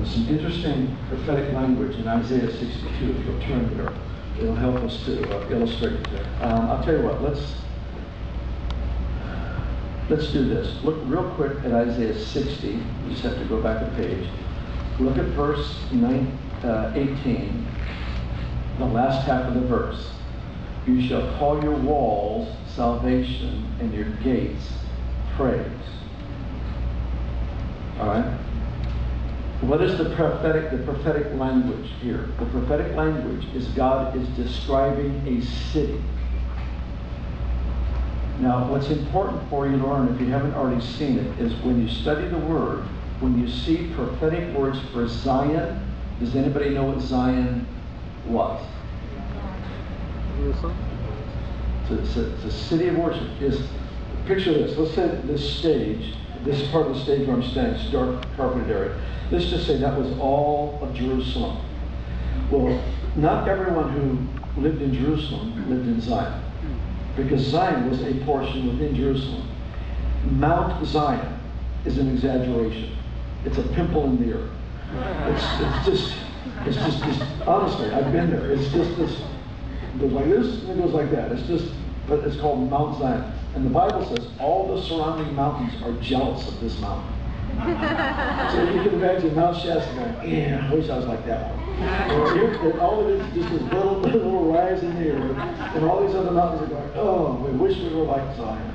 There's some interesting prophetic language in Isaiah 62, if you'll turn there. It'll help us to illustrate it there. I'll tell you what, let's do this. Look real quick at Isaiah 60. You just have to go back a page. Look at verse 18, the last half of the verse. You shall call your walls salvation and your gates praise. All right? What is the prophetic language here? The prophetic language is God is describing a city. Now, what's important for you to learn, if you haven't already seen it, is when you study the Word, when you see prophetic words for Zion, does anybody know what Zion was? It's a city of worship. Picture this. Let's say this stage, this is part of the stage where I'm standing, it's a dark carpeted area. Let's just say that was all of Jerusalem. Well, not everyone who lived in Jerusalem lived in Zion, because Zion was a portion within Jerusalem. Mount Zion is an exaggeration. It's a pimple in the earth. It's just honestly, I've been there. It's just this, it goes like this and it goes like that. But it's called Mount Zion. And the Bible says all the surrounding mountains are jealous of this mountain. So you can imagine Mount Shasta going, yeah, I wish I was like that one. And all it is just this little rise in the air, and all these other mountains are going, oh, we wish we were like Zion.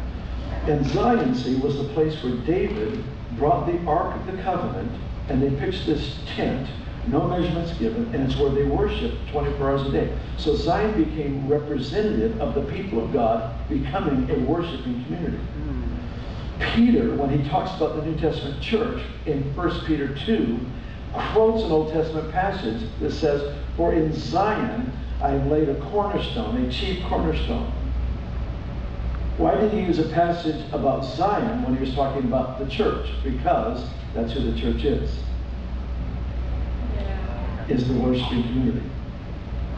And Zion, see, was the place where David brought the Ark of the Covenant, and they pitched this tent, no measurements given, and it's where they worshiped 24 hours a day. So Zion became representative of the people of God becoming a worshiping community. Peter, when he talks about the New Testament church in 1 Peter 2, quotes an Old Testament passage that says, for in Zion I have laid a cornerstone, a chief cornerstone. Why did he use a passage about Zion when he was talking about the church? Because that's who the church is the worshiping community.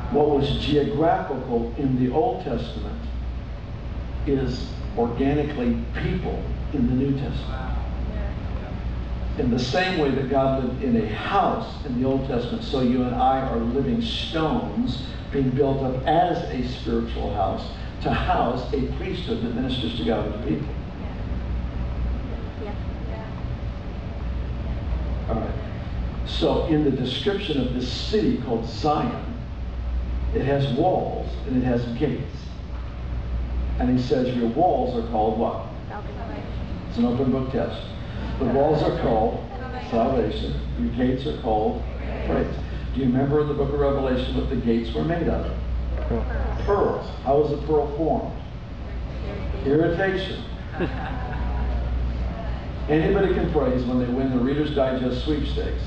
What was geographical in the Old Testament is organically people in the New Testament. In the same way that God lived in a house in the Old Testament, so you and I are living stones being built up as a spiritual house to house a priesthood that ministers to God and to people. All right. So in the description of this city called Zion, it has walls and it has gates. And he says your walls are called what? It's an open book test. The walls are called salvation. Your gates are called praise. Do you remember in the book of Revelation what the gates were made of? Pearls. How was a pearl formed? Irritation. Anybody can praise when they win the Reader's Digest sweepstakes.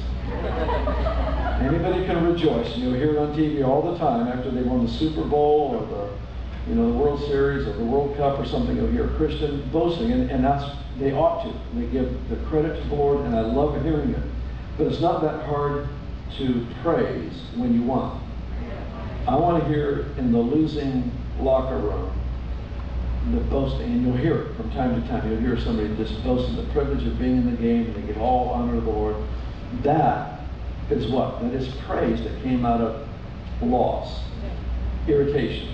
Anybody can rejoice. You'll hear it on TV all the time after they won the Super Bowl or the World Series or the World Cup or something. You'll hear a Christian boasting, and that's, they ought to. They give the credit to the Lord, and I love hearing it. But it's not that hard to praise when you won. I want to hear in the losing locker room the boasting, and you'll hear it from time to time. You'll hear somebody just boasting the privilege of being in the game, and they give all honor to the Lord. That is what? That is praise that came out of loss, irritation.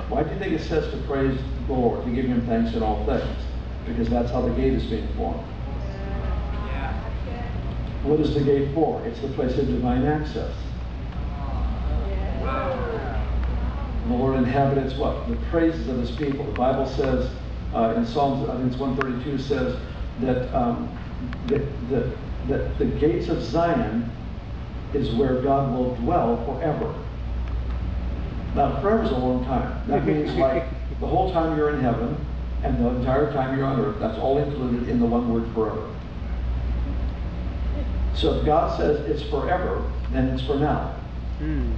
Why do you think it says to praise the Lord, to give him thanks in all things? Because that's how the gate is being formed. What is the gate for? It's the place of divine access. The Lord inhabits what? The praises of his people. The Bible says in Psalms, I think it's 132, says that that the gates of Zion is where God will dwell forever. Now, forever is a long time. That means like the whole time you're in heaven and the entire time you're on earth. That's all included in the one word forever. So if God says it's forever, then it's for now. And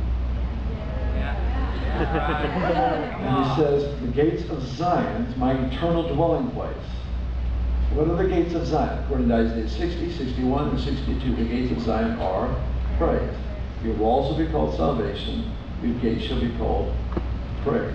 he says, the gates of Zion is my eternal dwelling place. What are the gates of Zion? According to Isaiah 60, 61, and 62, the gates of Zion are praise. Your walls will be called salvation. Your gates shall be called praise.